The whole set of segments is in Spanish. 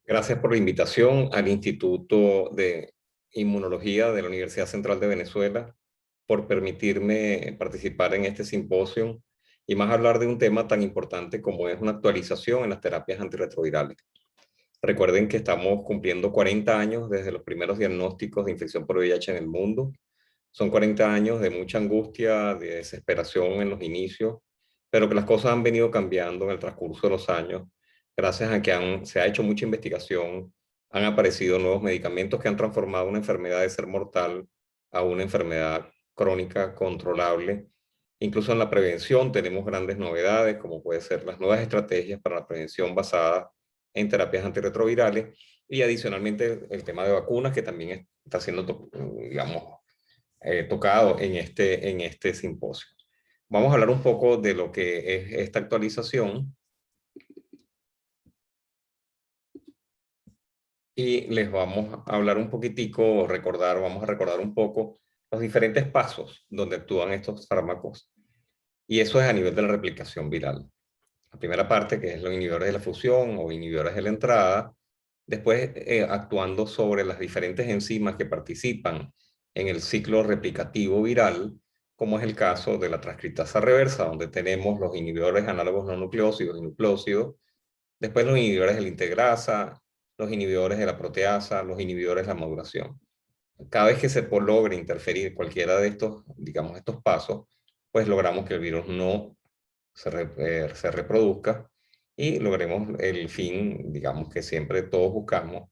Gracias por la invitación al Instituto de Inmunología de la Universidad Central de Venezuela, por permitirme participar en este simposio y más hablar de un tema tan importante como es una actualización en las terapias antirretrovirales. Recuerden que estamos cumpliendo 40 años desde los primeros diagnósticos de infección por VIH en el mundo. Son 40 años de mucha angustia, de desesperación en los inicios, pero que las cosas han venido cambiando en el transcurso de los años, gracias a que se ha hecho mucha investigación, han aparecido nuevos medicamentos que han transformado una enfermedad de ser mortal a una enfermedad crónica controlable. Incluso en la prevención tenemos grandes novedades, como pueden ser las nuevas estrategias para la prevención basada en terapias antirretrovirales y adicionalmente el tema de vacunas, que también está siendo, digamos, tocado en este simposio. Vamos a hablar un poco de lo que es esta actualización y les vamos a hablar un poquitico, vamos a recordar un poco los diferentes pasos donde actúan estos fármacos, y eso es a nivel de la replicación viral. La primera parte, que es los inhibidores de la fusión o inhibidores de la entrada, después actuando sobre las diferentes enzimas que participan en el ciclo replicativo viral, como es el caso de la transcriptasa reversa, donde tenemos los inhibidores análogos no nucleósidos y nucleósidos, después los inhibidores de la integrasa, los inhibidores de la proteasa, los inhibidores de la maduración. Cada vez que se logra interferir cualquiera de estos, digamos, estos pasos, pues logramos que el virus no se reproduzca y logremos el fin, digamos, que siempre todos buscamos,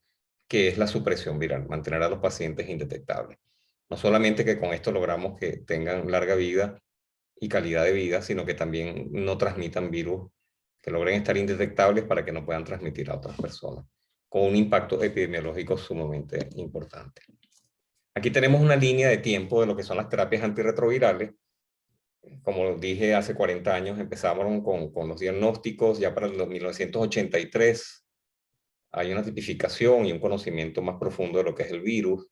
que es la supresión viral, mantener a los pacientes indetectables. No solamente que con esto logramos que tengan larga vida y calidad de vida, sino que también no transmitan virus, que logren estar indetectables para que no puedan transmitir a otras personas, con un impacto epidemiológico sumamente importante. Aquí tenemos una línea de tiempo de lo que son las terapias antirretrovirales. Como dije, hace 40 años empezamos con los diagnósticos. Ya para el 1983 hay una tipificación y un conocimiento más profundo de lo que es el virus.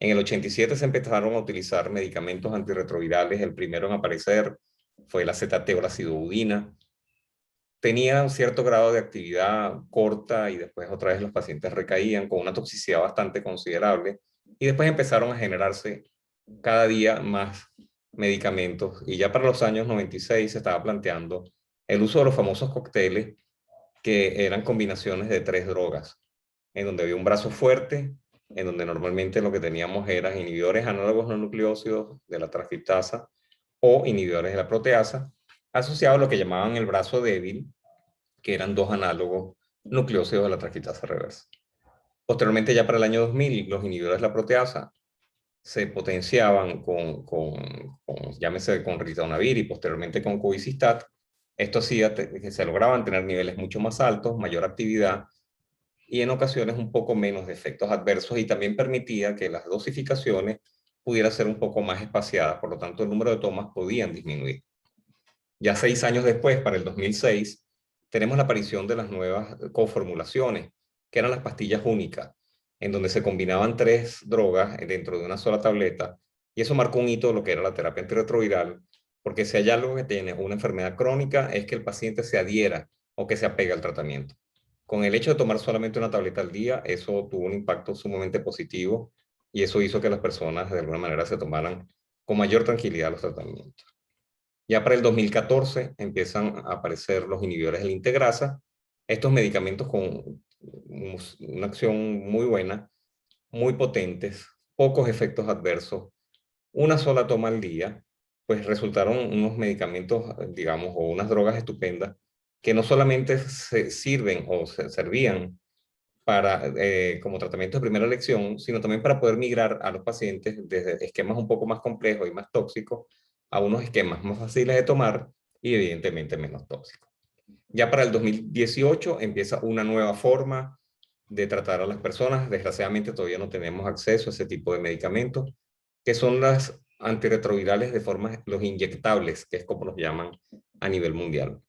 En el 87 se empezaron a utilizar medicamentos antirretrovirales. El primero en aparecer fue la Z-teobracidudina. Tenía un cierto grado de actividad corta y después otra vez los pacientes recaían con una toxicidad bastante considerable. Y después empezaron a generarse cada día más medicamentos, y ya para los años 96 se estaba planteando el uso de los famosos cócteles, que eran combinaciones de 3 drogas, en donde había un brazo fuerte, en donde normalmente lo que teníamos eran inhibidores análogos no nucleósidos de la transcriptasa o inhibidores de la proteasa, asociado a lo que llamaban el brazo débil, que eran 2 análogos nucleósidos de la transcriptasa reversa. Posteriormente, ya para el año 2000, los inhibidores de la proteasa se potenciaban llámese con ritonavir y posteriormente con cobicistat. Esto hacía que se lograban tener niveles mucho más altos, mayor actividad y en ocasiones un poco menos de efectos adversos, y también permitía que las dosificaciones pudieran ser un poco más espaciadas, por lo tanto el número de tomas podían disminuir. Ya 6 años después, para el 2006, tenemos la aparición de las nuevas coformulaciones, que eran las pastillas únicas, en donde se combinaban 3 drogas dentro de una sola tableta, y eso marcó un hito de lo que era la terapia antirretroviral, porque si hay algo que tiene una enfermedad crónica es que el paciente se adhiera o que se apegue al tratamiento. Con el hecho de tomar solamente una tableta al día, eso tuvo un impacto sumamente positivo, y eso hizo que las personas de alguna manera se tomaran con mayor tranquilidad los tratamientos. Ya para el 2014 empiezan a aparecer los inhibidores de la integrasa, estos medicamentos con una acción muy buena, muy potentes, pocos efectos adversos, una sola toma al día, pues resultaron unos medicamentos, digamos, o unas drogas estupendas, que no solamente se sirven o se servían para, como tratamiento de primera elección, sino también para poder migrar a los pacientes desde esquemas un poco más complejos y más tóxicos a unos esquemas más fáciles de tomar y evidentemente menos tóxicos. Ya para el 2018 empieza una nueva forma de tratar a las personas. Desgraciadamente todavía no tenemos acceso a ese tipo de medicamentos, que son las antirretrovirales de forma, los inyectables, que es como los llaman a nivel mundial.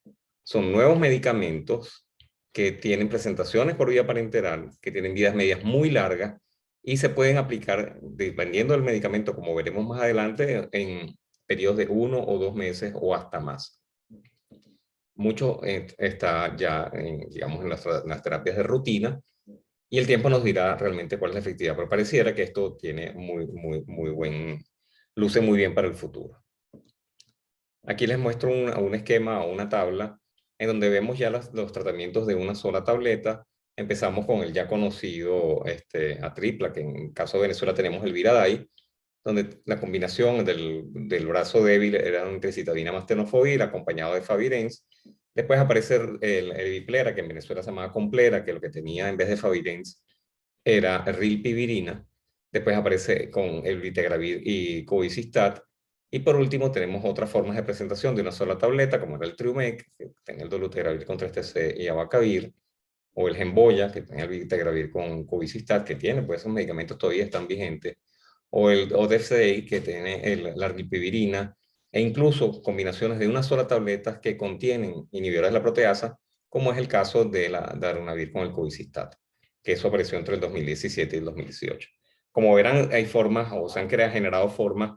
Son nuevos medicamentos que tienen presentaciones por vía parenteral, que tienen vidas medias muy largas y se pueden aplicar, dependiendo del medicamento, como veremos más adelante, en periodos de 1 o 2 meses o hasta más. Mucho está ya, digamos, en las terapias de rutina, Y el tiempo nos dirá realmente cuál es la efectividad, pero pareciera que esto tiene luce muy bien para el futuro. Aquí les muestro un esquema o una tabla en donde vemos ya los tratamientos de una sola tableta. Empezamos con el ya conocido Atripla, que en el caso de Venezuela tenemos el Viraday, donde la combinación del brazo débil era un tricitabina más tenofovir acompañado de Favirenz. Después aparece el Biplera, que en Venezuela se llamaba Complera, que lo que tenía en vez de Favirenz era rilpivirina. Después aparece con el Vitegravir y Covicistat. Y por último tenemos otras formas de presentación de una sola tableta, como era el Triumec, que tenía el dolutegravir con 3TC y abacavir, o el Gemboya, que tenía el Vitegravir con Covicistat, que tiene, pues esos medicamentos todavía están vigentes, o el ODFDI, que tiene la rilpivirina, e incluso combinaciones de una sola tableta que contienen inhibidores de la proteasa, como es el caso de la darunavir con el Covicistat, que eso apareció entre el 2017 y el 2018. Como verán, hay formas, o se han generado formas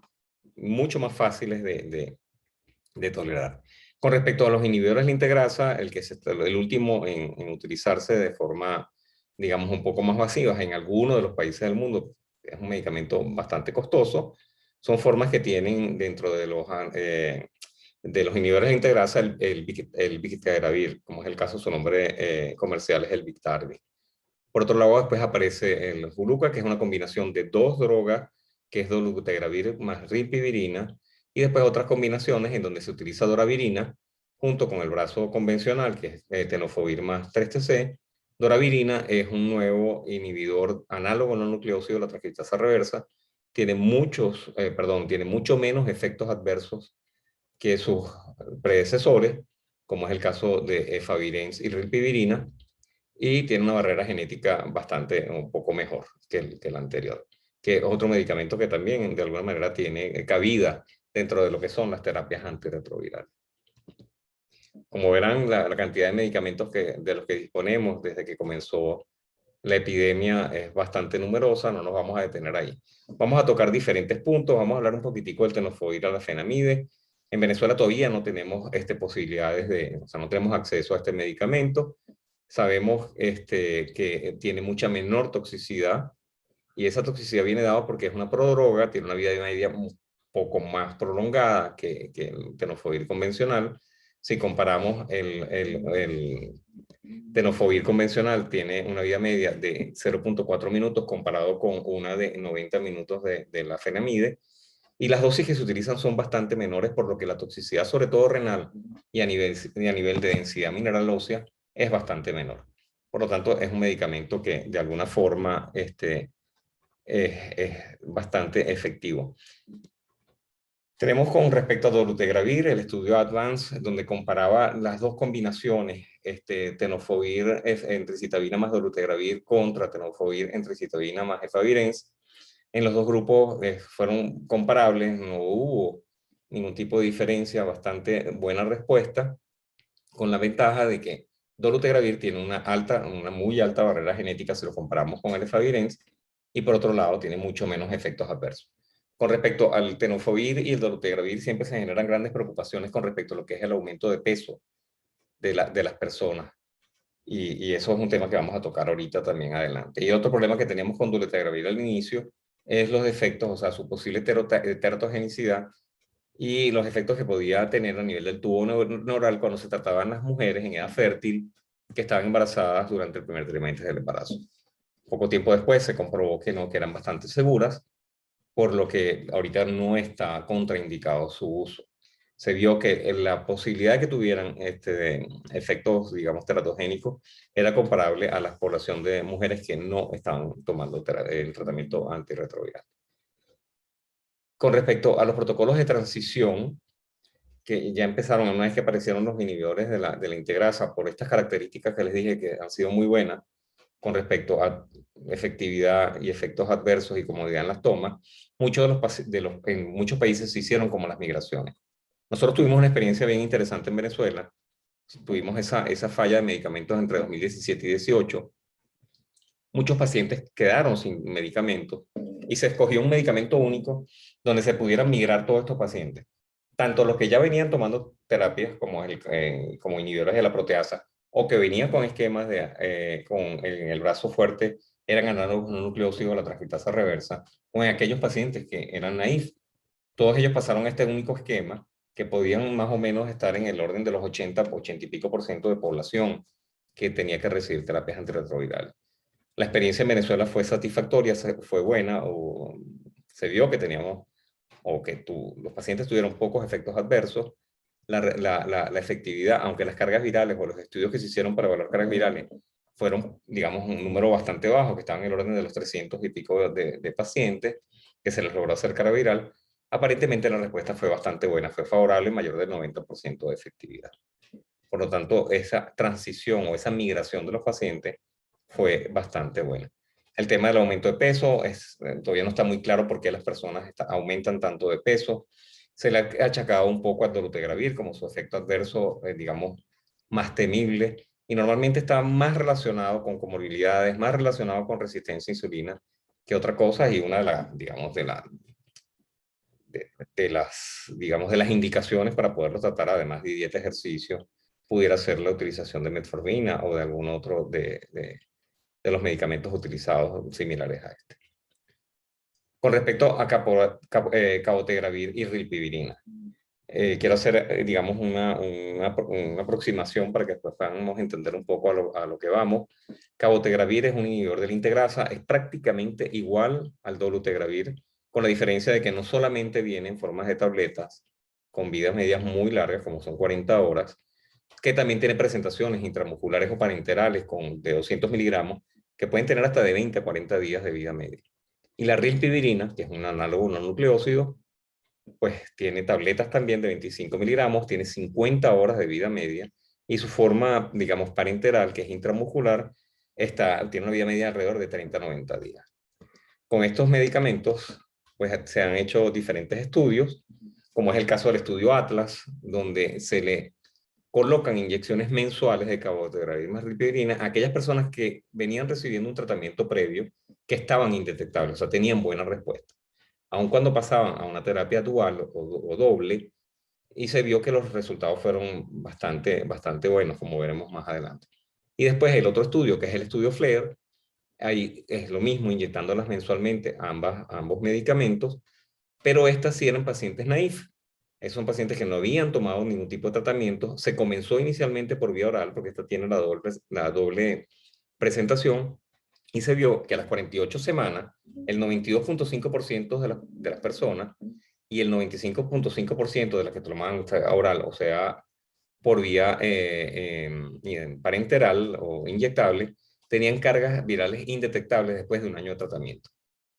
mucho más fáciles de tolerar. Con respecto a los inhibidores de la integrasa, el último en utilizarse de forma, digamos, un poco más masiva en algunos de los países del mundo, es un medicamento bastante costoso, son formas que tienen dentro de los inhibidores de integrasa el Bictegravir, como es el caso, su nombre comercial es el Biktarvy. Por otro lado, después aparece el Juluca, que es una combinación de dos drogas, que es dolutegravir más rilpivirina, y después otras combinaciones en donde se utiliza doravirina, junto con el brazo convencional, que es tenofovir más 3TC. Doravirina es un nuevo inhibidor análogo no nucleósido de la transcriptasa reversa, tiene tiene mucho menos efectos adversos que sus predecesores, como es el caso de Favirenz y rilpivirina, y tiene una barrera genética un poco mejor que el anterior, que es otro medicamento que también de alguna manera tiene cabida dentro de lo que son las terapias antirretrovirales. Como verán, la cantidad de medicamentos de los que disponemos desde que comenzó la epidemia es bastante numerosa, no nos vamos a detener ahí. Vamos a tocar diferentes puntos, vamos a hablar un poquitico del tenofovir alafenamide. En Venezuela todavía no tenemos posibilidades o sea, no tenemos acceso a este medicamento. Sabemos que tiene mucha menor toxicidad y esa toxicidad viene dada porque es una prodroga, tiene una vida media un poco más prolongada que el tenofovir convencional. Si comparamos el tenofovir convencional tiene una vida media de 0.4 minutos comparado con una de 90 minutos de la fenamide, y las dosis que se utilizan son bastante menores, por lo que la toxicidad, sobre todo renal y a nivel de densidad mineral ósea, es bastante menor. Por lo tanto, es un medicamento que de alguna forma es bastante efectivo. Tenemos con respecto a dolutegravir el estudio Advance, donde comparaba las dos combinaciones, tenofovir entricitabina más dolutegravir contra tenofovir entricitabina más efavirenz. En los dos grupos fueron comparables, no hubo ningún tipo de diferencia, bastante buena respuesta, con la ventaja de que dolutegravir tiene una muy alta barrera genética si lo comparamos con el efavirenz, y por otro lado tiene mucho menos efectos adversos. Con respecto al tenofovir y el dolutegravir, siempre se generan grandes preocupaciones con respecto a lo que es el aumento de peso de las personas. Y eso es un tema que vamos a tocar ahorita también adelante. Y otro problema que teníamos con dolutegravir al inicio es los efectos, o sea, su posible teratogenicidad y los efectos que podía tener a nivel del tubo neural cuando se trataban las mujeres en edad fértil que estaban embarazadas durante el primer trimestre del embarazo. Poco tiempo después se comprobó que no, que eran bastante seguras, por lo que ahorita no está contraindicado su uso. Se vio que la posibilidad de que tuvieran efectos, digamos, teratogénicos era comparable a la población de mujeres que no estaban tomando el tratamiento antirretroviral. Con respecto a los protocolos de transición, que ya empezaron una vez que aparecieron los inhibidores de la integrasa, por estas características que les dije que han sido muy buenas, con respecto a efectividad y efectos adversos y comodidad en las tomas, en muchos países se hicieron como las migraciones. Nosotros tuvimos una experiencia bien interesante en Venezuela. Tuvimos esa falla de medicamentos entre 2017 y 2018. Muchos pacientes quedaron sin medicamentos y se escogió un medicamento único donde se pudieran migrar todos estos pacientes. Tanto los que ya venían tomando terapias como inhibidores de la proteasa, o que venían con esquemas con en el brazo fuerte, eran análogos no nucleósidos a la transcriptasa reversa, o en aquellos pacientes que eran naif. Todos ellos pasaron a este único esquema que podían más o menos estar en el orden de los 80 y pico por ciento de población que tenía que recibir terapias antirretrovirales. La experiencia en Venezuela fue satisfactoria, fue buena, o se vio que teníamos, o que los pacientes tuvieron pocos efectos adversos. La efectividad, aunque las cargas virales o los estudios que se hicieron para evaluar cargas virales fueron, digamos, un número bastante bajo, que estaban en el orden de los 300 y pico de pacientes que se les logró hacer carga viral, aparentemente la respuesta fue bastante buena, fue favorable, mayor del 90% de efectividad. Por lo tanto, esa transición o esa migración de los pacientes fue bastante buena. El tema del aumento de peso todavía no está muy claro por qué las personas aumentan tanto de peso. Se le ha achacado un poco al dolutegravir como su efecto adverso, digamos, más temible, y normalmente está más relacionado con comorbilidades, más relacionado con resistencia a insulina que otra cosa, y una de las, digamos, digamos, de las indicaciones para poderlo tratar, además de dieta, ejercicio, pudiera ser la utilización de metformina o de algún otro de los medicamentos utilizados similares a este. Con respecto a cabotegravir y rilpivirina, quiero hacer, digamos, una aproximación para que después podamos entender un poco a lo que vamos. Cabotegravir es un inhibidor de la integrasa, es prácticamente igual al dolutegravir, con la diferencia de que no solamente viene en formas de tabletas, con vidas medias muy largas, como son 40 horas, que también tiene presentaciones intramusculares o parenterales de 200 miligramos, que pueden tener hasta de 20 a 40 días de vida media. Y la rilpivirina, que es un análogo no nucleósido, pues tiene tabletas también de 25 miligramos, tiene 50 horas de vida media, y su forma, digamos, parenteral, que es intramuscular, tiene una vida media alrededor de 30 a 90 días. Con estos medicamentos, pues se han hecho diferentes estudios, como es el caso del estudio Atlas, donde se le colocan inyecciones mensuales de cabotegravir más rilpivirina a aquellas personas que venían recibiendo un tratamiento previo que estaban indetectables, o sea, tenían buena respuesta. Aun cuando pasaban a una terapia dual o doble, y se vio que los resultados fueron bastante buenos, como veremos más adelante. Y después el otro estudio, que es el estudio FLAIR, ahí es lo mismo, inyectándolas mensualmente ambos medicamentos, pero estas sí eran pacientes naif. Esos son pacientes que no habían tomado ningún tipo de tratamiento. Se comenzó inicialmente por vía oral, porque esta tiene la doble presentación, y se vio que a las 48 semanas, el 92.5% de las personas y el 95.5% de las que tomaban oral, o sea, por vía parenteral o inyectable, tenían cargas virales indetectables después de un año de tratamiento.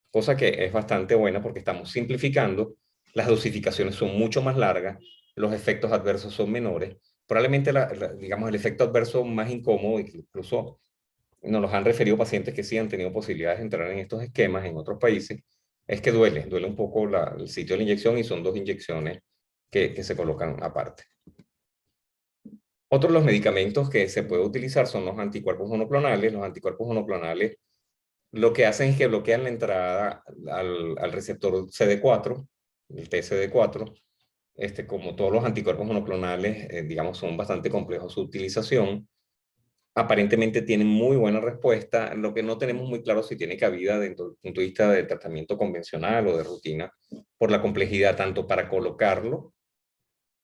Cosa que es bastante buena porque estamos simplificando, las dosificaciones son mucho más largas, los efectos adversos son menores. Probablemente, digamos, el efecto adverso más incómodo, incluso nos los han referido pacientes que sí han tenido posibilidades de entrar en estos esquemas en otros países, es que duele un poco el sitio de la inyección, y son dos inyecciones que se colocan aparte. Otros de los medicamentos que se puede utilizar son los anticuerpos monoclonales. Los anticuerpos monoclonales lo que hacen es que bloquean la entrada al receptor CD4, el TCD4. Como todos los anticuerpos monoclonales, digamos, son bastante complejos su utilización. Aparentemente tienen muy buena respuesta. Lo que no tenemos muy claro si tiene cabida dentro del punto de vista de tratamiento convencional o de rutina, por la complejidad tanto para colocarlo,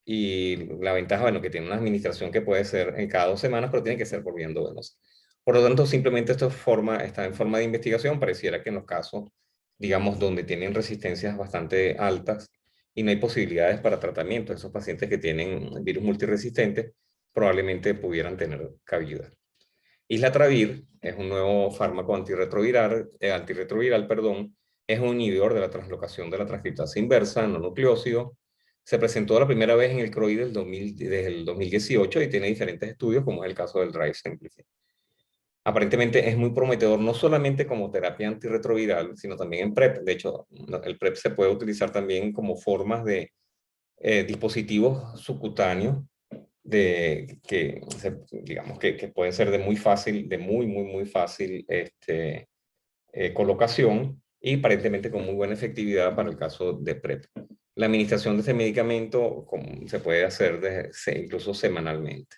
y la ventaja, bueno, que tiene una administración que puede ser en cada 2 semanas, pero tiene que ser por vía endovenosa. Por lo tanto, simplemente esto está en forma de investigación. Pareciera que en los casos, digamos, donde tienen resistencias bastante altas y no hay posibilidades para tratamiento, esos pacientes que tienen virus multiresistentes probablemente pudieran tener cabida. Islatravir es un nuevo fármaco antirretroviral, perdón, es un inhibidor de la translocación de la transcriptasa inversa, no nucleósido. Se presentó la primera vez en el CROI desde el 2018 y tiene diferentes estudios, como es el caso del Drive Simplify. Aparentemente es muy prometedor, no solamente como terapia antirretroviral, sino también en PrEP. De hecho, el PrEP se puede utilizar también como formas de dispositivos subcutáneos digamos, que pueden ser de muy fácil colocación, y aparentemente con muy buena efectividad para el caso de PrEP. La administración de este medicamento se puede hacer incluso semanalmente.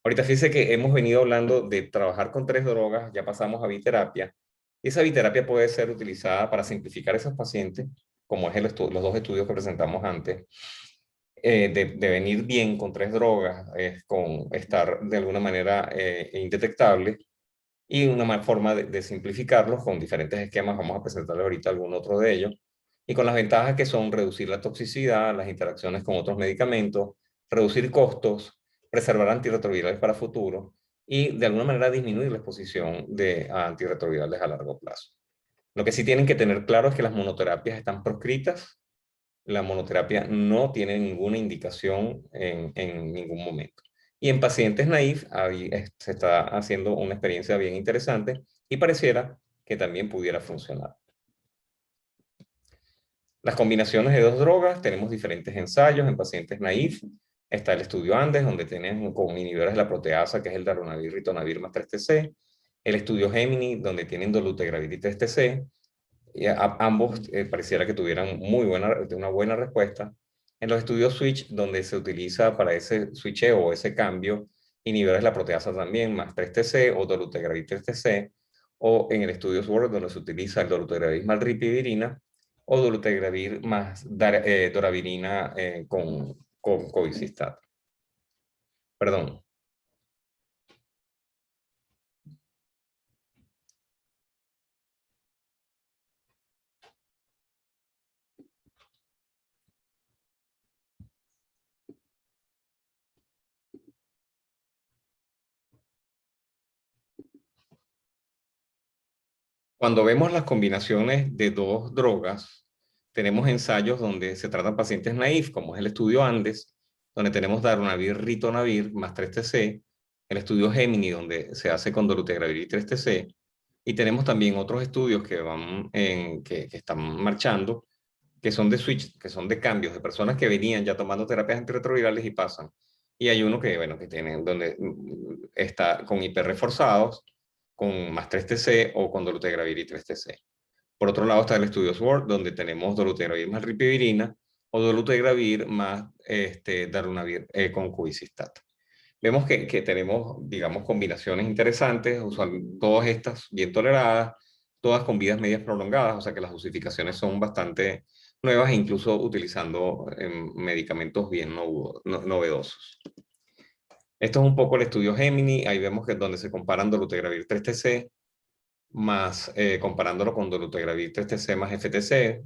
Ahorita fíjese que hemos venido hablando de trabajar con 3 drogas, ya pasamos a biterapia. Y esa biterapia puede ser utilizada para simplificar a esos pacientes, como es los 2 estudios que presentamos antes, de venir bien con 3 drogas, con estar de alguna manera indetectable, y una forma de simplificarlos con diferentes esquemas. Vamos a presentarle ahorita algún otro de ellos. Y con las ventajas que son reducir la toxicidad, las interacciones con otros medicamentos, reducir costos, preservar antirretrovirales para futuro y de alguna manera disminuir la exposición a antirretrovirales a largo plazo. Lo que sí tienen que tener claro es que las monoterapias están proscritas. La monoterapia no tiene ninguna indicación en ningún momento. Y en pacientes naïf se está haciendo una experiencia bien interesante y pareciera que también pudiera funcionar. Las combinaciones de 2 drogas, tenemos diferentes ensayos en pacientes naïf. Está el estudio Andes, donde tienen con inhibidores de la proteasa, que es el darunavir, ritonavir más 3-TC. El estudio Gemini, donde tienen dolutegravir y 3-TC. Y ambos pareciera que tuvieran una buena respuesta. En los estudios Switch, donde se utiliza para ese switcheo o ese cambio, inhibidores de la proteasa también, más 3-TC o dolutegravir 3-TC, o en el estudio SWORD, donde se utiliza el dolutegravir más ripivirina, o dolutegravir más doravirina con covicistat. Perdón. Cuando vemos las combinaciones de 2 drogas, tenemos ensayos donde se tratan pacientes naïf, como es el estudio Andes, donde tenemos darunavir, ritonavir más 3-TC, el estudio Gemini, donde se hace con dolutegravir y 3-TC, y tenemos también otros estudios que están marchando, que son de switch, que son de cambios, de personas que venían ya tomando terapias antirretrovirales y pasan. Y hay uno que, bueno, que tienen, donde está con hiperreforzados, con más 3-TC o con dolutegravir y 3-TC. Por otro lado está el estudio SWORD, donde tenemos dolutegravir más ripivirina o dolutegravir más darunavir con cubicistat. Vemos que tenemos, digamos, combinaciones interesantes, todas estas bien toleradas, todas con vidas medias prolongadas, o sea que las justificaciones son bastante nuevas, e incluso utilizando medicamentos bien novedosos. Esto es un poco el estudio Gemini. Ahí vemos que es donde se comparan dolutegravir 3-TC más comparándolo con dolutegravir 3-TC más FTC,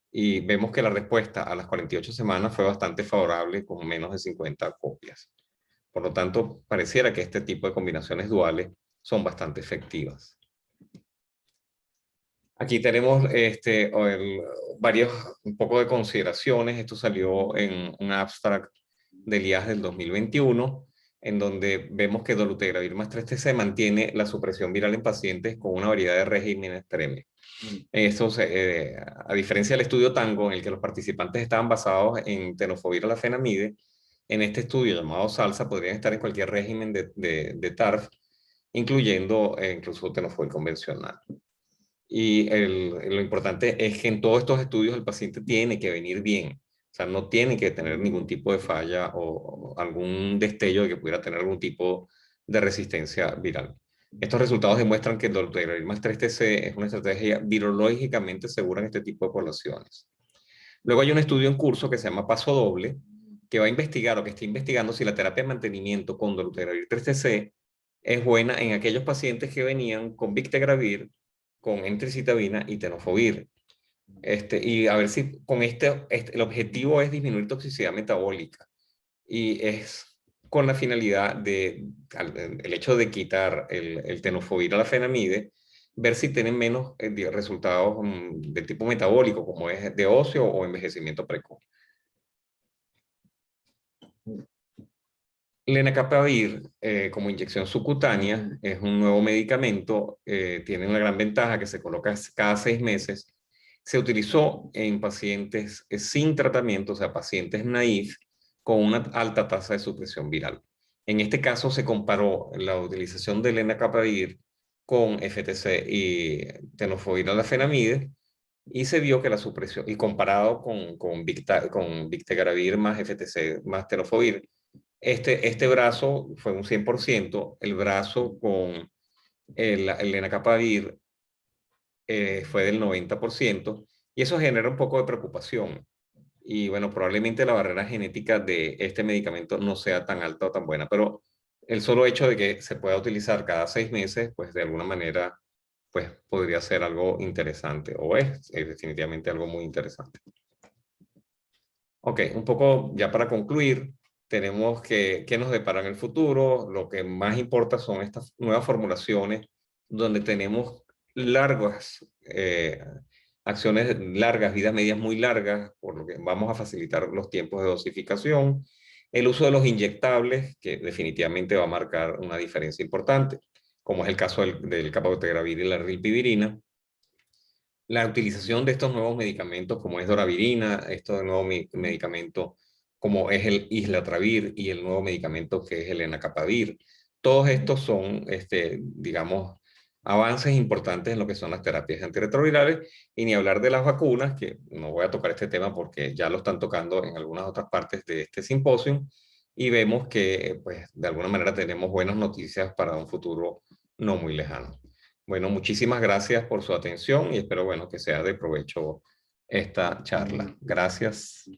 y vemos que la respuesta a las 48 semanas fue bastante favorable, con menos de 50 copias. Por lo tanto, pareciera que este tipo de combinaciones duales son bastante efectivas. Aquí tenemos un poco de consideraciones. Esto salió en un abstract del IAS del 2021, en donde vemos que dolutegravir más 3-TC mantiene la supresión viral en pacientes con una variedad de regímenes TREME. Esto, a diferencia del estudio Tango, en el que los participantes estaban basados en tenofovir a la fenamide, en este estudio llamado SALSA podrían estar en cualquier régimen de TARF, incluyendo incluso tenofovir convencional. Y lo importante es que en todos estos estudios el paciente tiene que venir bien. O sea, no tiene que tener ningún tipo de falla o algún destello de que pudiera tener algún tipo de resistencia viral. Estos resultados demuestran que el dolutegravir más 3-TC es una estrategia virológicamente segura en este tipo de poblaciones. Luego hay un estudio en curso que se llama Paso Doble, que va a investigar o que está investigando si la terapia de mantenimiento con dolutegravir 3-TC es buena en aquellos pacientes que venían con Bictegravir, con entricitabina y tenofovir. Y a ver si con el objetivo es disminuir toxicidad metabólica, y es con la finalidad el hecho de quitar el tenofovir a la fenamide, ver si tienen menos resultados de tipo metabólico, como es de óseo o envejecimiento precoz. Lenacapavir, como inyección subcutánea, es un nuevo medicamento, tiene una gran ventaja que se coloca cada 6 meses. Se utilizó en pacientes sin tratamiento, o sea, pacientes naïf, con una alta tasa de supresión viral. En este caso se comparó la utilización de lenacapavir con FTC y tenofovir alafenamide, y se vio que la supresión, y comparado con Bictegravir más FTC más tenofovir, Este brazo fue un 100%, el brazo con el lenacapavir fue del 90%, y eso genera un poco de preocupación. Y bueno, probablemente la barrera genética de este medicamento no sea tan alta o tan buena, pero el solo hecho de que se pueda utilizar cada 6 meses, pues de alguna manera, pues podría ser algo interesante, o es definitivamente algo muy interesante. Ok, un poco ya para concluir, tenemos que nos depara en el futuro. Lo que más importa son estas nuevas formulaciones donde tenemos largas acciones largas, vidas medias muy largas, por lo que vamos a facilitar los tiempos de dosificación. El uso de los inyectables, que definitivamente va a marcar una diferencia importante, como es el caso del cabotegravir y la rilpivirina. La utilización de estos nuevos medicamentos como es doravirina, estos nuevos medicamentos como es el islatravir y el nuevo medicamento que es el lenacapavir. Todos estos son, digamos, avances importantes en lo que son las terapias antirretrovirales, y ni hablar de las vacunas, que no voy a tocar este tema porque ya lo están tocando en algunas otras partes de este simposio, y vemos que, pues, de alguna manera tenemos buenas noticias para un futuro no muy lejano. Bueno, muchísimas gracias por su atención y espero, bueno, que sea de provecho esta charla. Gracias.